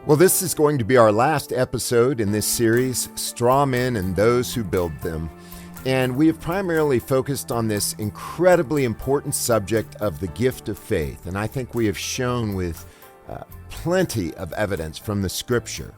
Well, this is going to be our last episode in this series, Strawmen and Those Who Build Them. And we have primarily focused on this incredibly important subject of the gift of faith. And I think we have shown with plenty of evidence from the scripture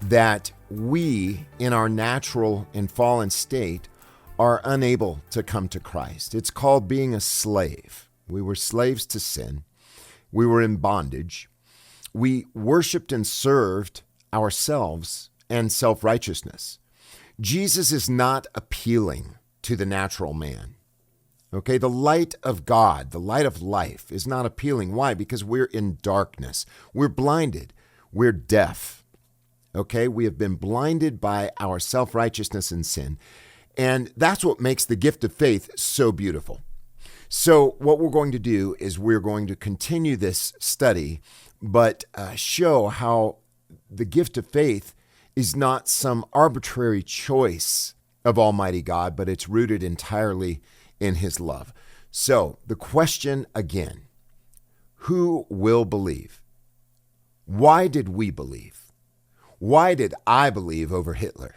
that we, in our natural and fallen state, are unable to come to Christ. It's called being a slave. We were slaves to sin. We were in bondage. We worshiped and served ourselves and self-righteousness. Jesus is not appealing to the natural man. Okay, the light of God, the light of life is not appealing. Why? Because we're in darkness. We're blinded. We're deaf. Okay, we have been blinded by our self-righteousness and sin. And that's what makes the gift of faith so beautiful. So what we're going to do is we're going to continue this study, but show how the gift of faith is not some arbitrary choice of Almighty God, but it's rooted entirely in His love. So the question again, who will believe? Why did we believe? Why did I believe over Hitler?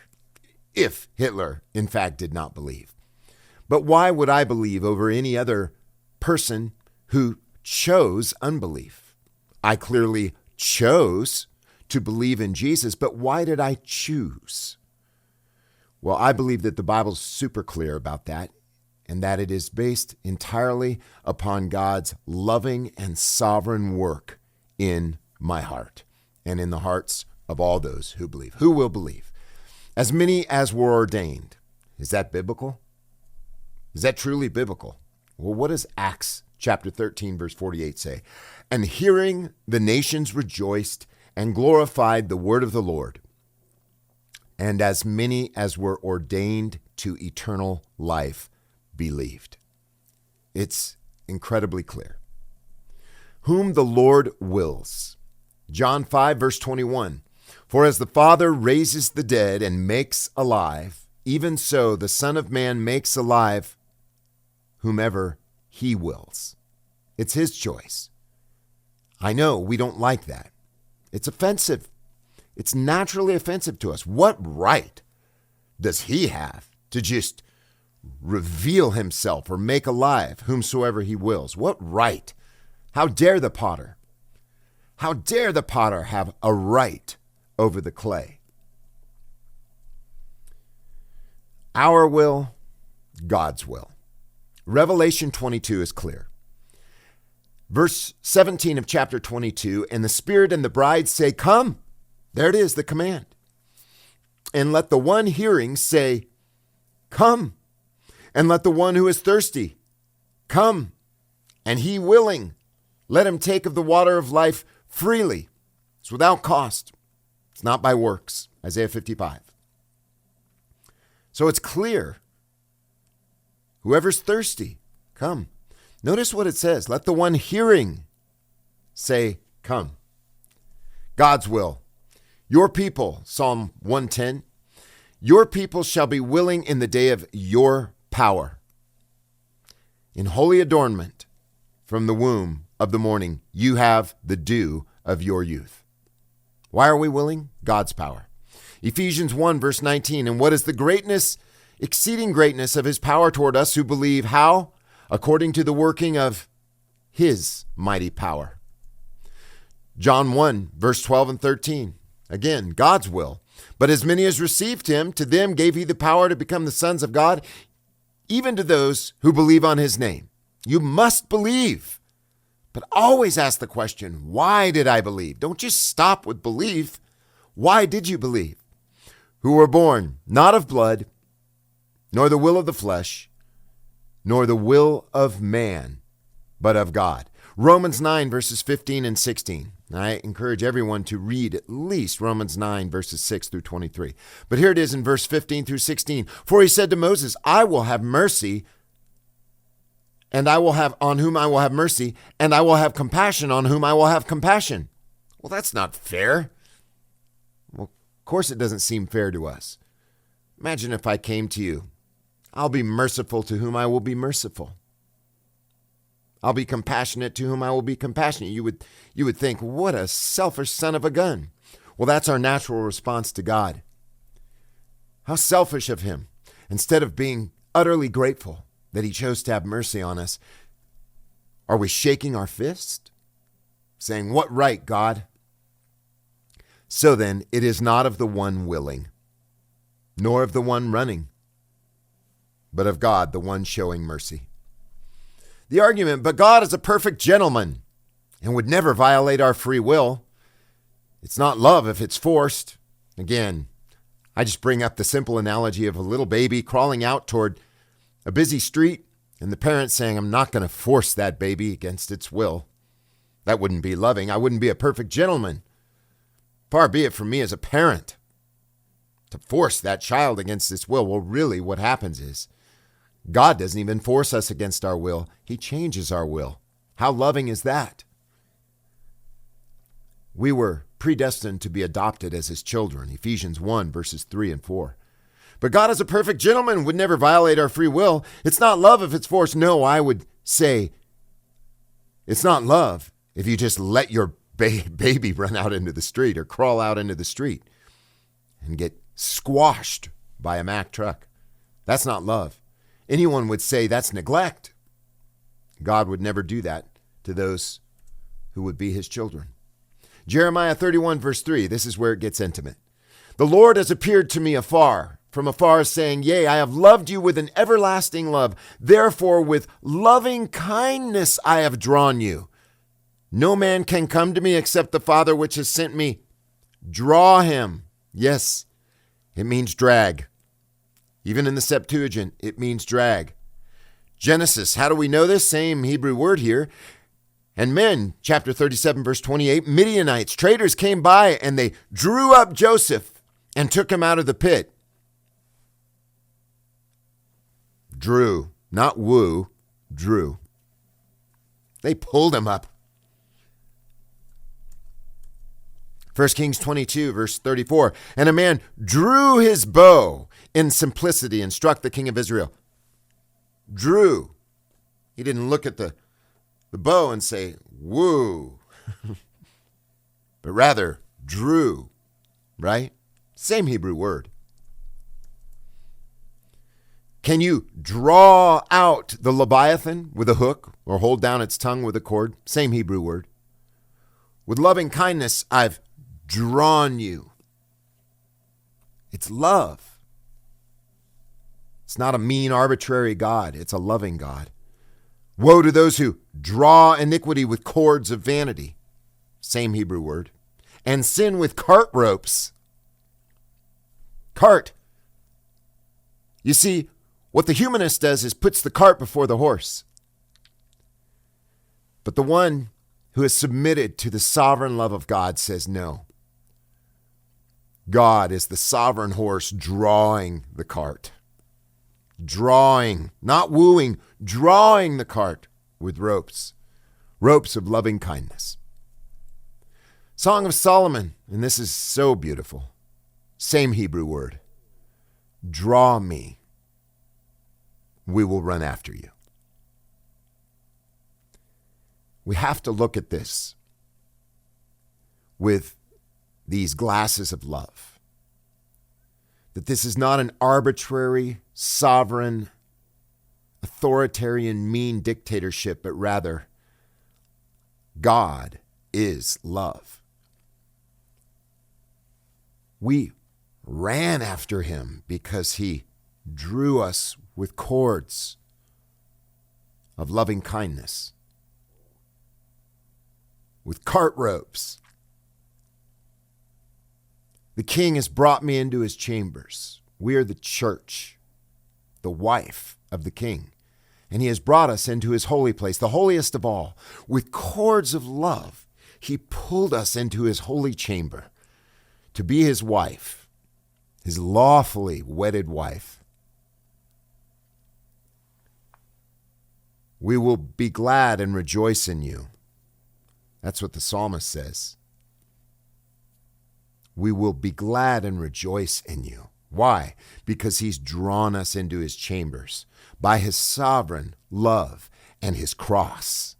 If Hitler, in fact, did not believe. But why would I believe over any other person who chose unbelief? I clearly chose to believe in Jesus, but why did I choose? Well, I believe that the Bible's super clear about that, and that it is based entirely upon God's loving and sovereign work in my heart and in the hearts of all those who believe. Who will believe? As many as were ordained. Is that biblical? Is that truly biblical? Well, what does Acts chapter 13, verse 48 say? And hearing, the nations rejoiced and glorified the word of the Lord. And as many as were ordained to eternal life believed. It's incredibly clear. Whom the Lord wills. John 5, verse 21. For as the Father raises the dead and makes alive, even so the Son of Man makes alive whomever He wills. It's His choice. I know we don't like that. It's offensive. It's naturally offensive to us. What right does He have to just reveal Himself or make alive whomsoever He wills? What right? How dare the potter? How dare the potter have a right over the clay? Our will, God's will. Revelation 22 is clear. Verse 17 of chapter 22, and the Spirit and the bride say, come. There it is, the command. And let the one hearing say, come. And let the one who is thirsty come. And he willing, let him take of the water of life freely. It's without cost. It's not by works. Isaiah 55. So it's clear. Whoever's thirsty, come. Notice what it says. Let the one hearing say, come. God's will. Your people, Psalm 110, your people shall be willing in the day of your power. In holy adornment from the womb of the morning, you have the dew of your youth. Why are we willing? God's power. Ephesians 1, verse 19, and what is the greatness, exceeding greatness of His power toward us who believe? How? According to the working of His mighty power. John 1, verse 12 and 13. Again, God's will. But as many as received Him, to them gave He the power to become the sons of God, even to those who believe on His name. You must believe. But always ask the question, why did I believe? Don't just stop with belief. Why did you believe? Who were born not of blood, nor the will of the flesh, nor the will of man, but of God. Romans 9, verses 15 and 16. I encourage everyone to read at least Romans 9, verses 6 through 23. But here it is in verse 15 through 16. For He said to Moses, I will have mercy, and I will have on whom I will have mercy, and I will have compassion on whom I will have compassion. Well, that's not fair. Well, of course it doesn't seem fair to us. Imagine if I came to you. I'll be merciful to whom I will be merciful. I'll be compassionate to whom I will be compassionate. You would think, what a selfish son of a gun. Well, that's our natural response to God. How selfish of him. Instead of being utterly grateful that he chose to have mercy on us, are we shaking our fist? Saying, what right, God? So then, it is not of the one willing, nor of the one running, but of God, the one showing mercy. The argument, but God is a perfect gentleman and would never violate our free will. It's not love if it's forced. Again, I just bring up the simple analogy of a little baby crawling out toward a busy street and the parent saying, I'm not going to force that baby against its will. That wouldn't be loving. I wouldn't be a perfect gentleman. Far be it from me as a parent to force that child against its will. Well, really what happens is God doesn't even force us against our will. He changes our will. How loving is that? We were predestined to be adopted as his children. Ephesians 1, verses 3 and 4. But God is a perfect gentleman, would never violate our free will. It's not love if it's forced. No, I would say it's not love if you just let your baby run out into the street or crawl out into the street and get squashed by a Mack truck. That's not love. Anyone would say that's neglect. God would never do that to those who would be his children. Jeremiah 31, verse 3, this is where it gets intimate. The Lord has appeared to me from afar, saying, yea, I have loved you with an everlasting love. Therefore, with loving kindness I have drawn you. No man can come to me except the Father which has sent me. Draw him. Yes, it means drag. Even in the Septuagint, it means drag. Genesis, how do we know this? Same Hebrew word here. And men, chapter 37, verse 28, Midianites, traders came by and they drew up Joseph and took him out of the pit. Drew, not woo, drew. They pulled him up. 1 Kings 22, verse 34, and a man drew his bow in simplicity and struck the king of Israel. Drew. He didn't look at the bow and say, woo, but rather drew, right? Same Hebrew word. Can you draw out the Leviathan with a hook or hold down its tongue with a cord? Same Hebrew word. With loving kindness, I've drawn you. It's love. It's not a mean, arbitrary God. It's a loving God. Woe to those who draw iniquity with cords of vanity. Same Hebrew word. And sin with cart ropes. Cart. You see, what the humanist does is puts the cart before the horse. But the one who is submitted to the sovereign love of God says no. God is the sovereign horse drawing the cart. Drawing, not wooing, drawing the cart with ropes of loving kindness. Song of Solomon, and this is so beautiful. Same Hebrew word. Draw me. We will run after you. We have to look at this with these glasses of love. That this is not an arbitrary, sovereign, authoritarian, mean dictatorship, but rather God is love. We ran after him because he drew us with cords of loving kindness, with cart ropes. The king has brought me into his chambers. We are the church, the wife of the king. And he has brought us into his holy place, the holiest of all. With cords of love, he pulled us into his holy chamber to be his wife, his lawfully wedded wife. We will be glad and rejoice in you. That's what the psalmist says. We will be glad and rejoice in you. Why? Because he's drawn us into his chambers by his sovereign love and his cross.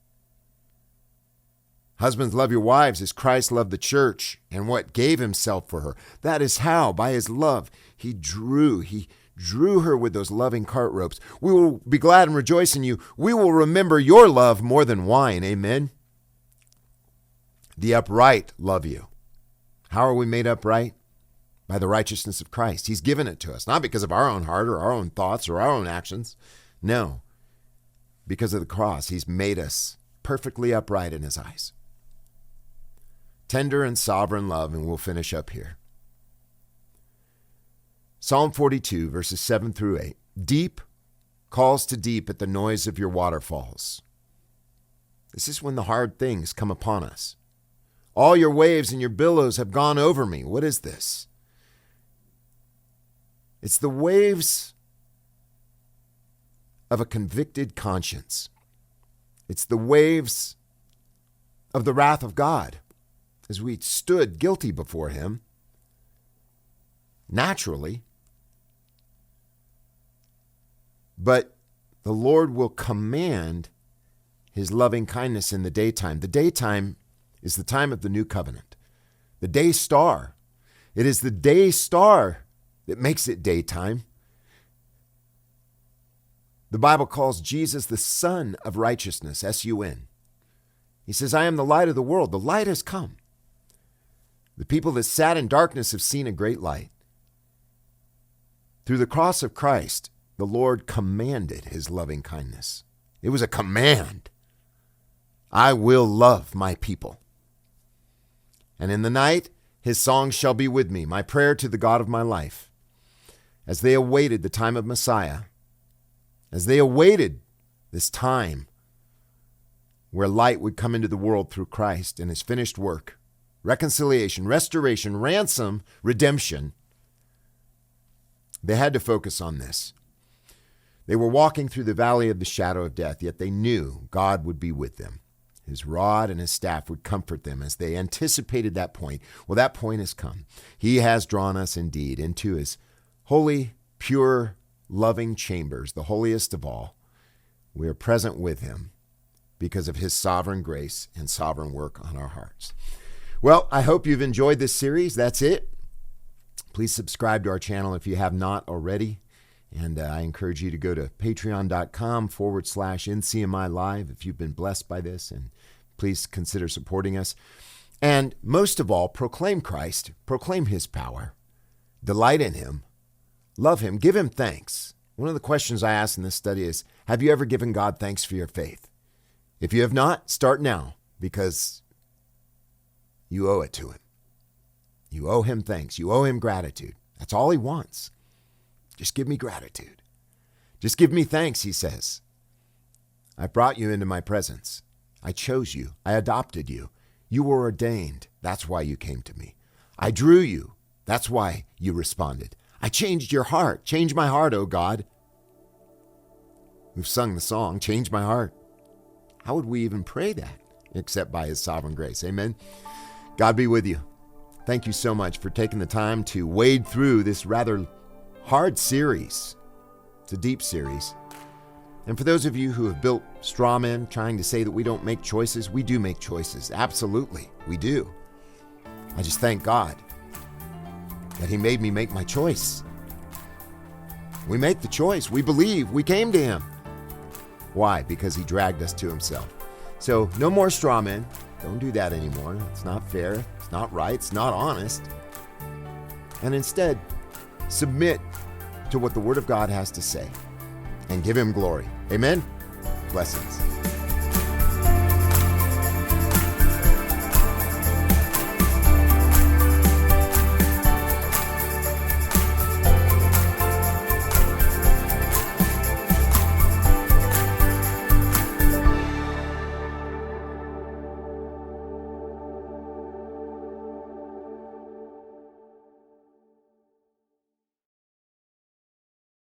Husbands, love your wives as Christ loved the church and what gave himself for her. That is how, by his love, he drew her with those loving cart ropes. We will be glad and rejoice in you. We will remember your love more than wine. Amen. The upright love you. How are we made upright? By the righteousness of Christ. He's given it to us, not because of our own heart or our own thoughts or our own actions. No, because of the cross. He's made us perfectly upright in his eyes. Tender and sovereign love, and we'll finish up here. Psalm 42, verses 7 through 8. Deep calls to deep at the noise of your waterfalls. This is when the hard things come upon us. All your waves and your billows have gone over me. What is this? It's the waves of a convicted conscience. It's the waves of the wrath of God as we stood guilty before him, naturally. But the Lord will command his loving kindness in the daytime. The daytime is the time of the new covenant. The day star. It is the day star that makes it daytime. The Bible calls Jesus the Son of Righteousness, S-U-N. He says, I am the light of the world. The light has come. The people that sat in darkness have seen a great light. Through the cross of Christ, the Lord commanded his loving kindness. It was a command. I will love my people. And in the night, his song shall be with me, my prayer to the God of my life. As they awaited the time of Messiah, as they awaited this time where light would come into the world through Christ and his finished work, reconciliation, restoration, ransom, redemption, they had to focus on this. They were walking through the valley of the shadow of death, yet they knew God would be with them. His rod and his staff would comfort them as they anticipated that point. Well, that point has come. He has drawn us indeed into his holy, pure, loving chambers, the holiest of all. We are present with him because of his sovereign grace and sovereign work on our hearts. Well, I hope you've enjoyed this series. That's it. Please subscribe to our channel if you have not already. And I encourage you to go to patreon.com/NCMI Live if you've been blessed by this. And please consider supporting us. And most of all, proclaim Christ, proclaim his power, delight in him, love him, give him thanks. One of the questions I ask in this study is, have you ever given God thanks for your faith? If you have not, start now, because you owe it to him. You owe him thanks. You owe him gratitude. That's all he wants. Just give me gratitude. Just give me thanks, he says. I brought you into my presence. I chose you. I adopted you. You were ordained. That's why you came to me. I drew you. That's why you responded. I changed your heart. Change my heart, O God. We've sung the song, Change My Heart. How would we even pray that except by his sovereign grace? Amen. God be with you. Thank you so much for taking the time to wade through this rather hard series. It's a deep series. And for those of you who have built strawmen trying to say that we don't make choices, we do make choices. Absolutely, we do. I just thank God that he made me make my choice. We make the choice. We believe. We came to him. Why? Because he dragged us to himself. So no more strawmen. Don't do that anymore. It's not fair. It's not right. It's not honest. And instead, submit to what the Word of God has to say and give him glory. Amen? Blessings.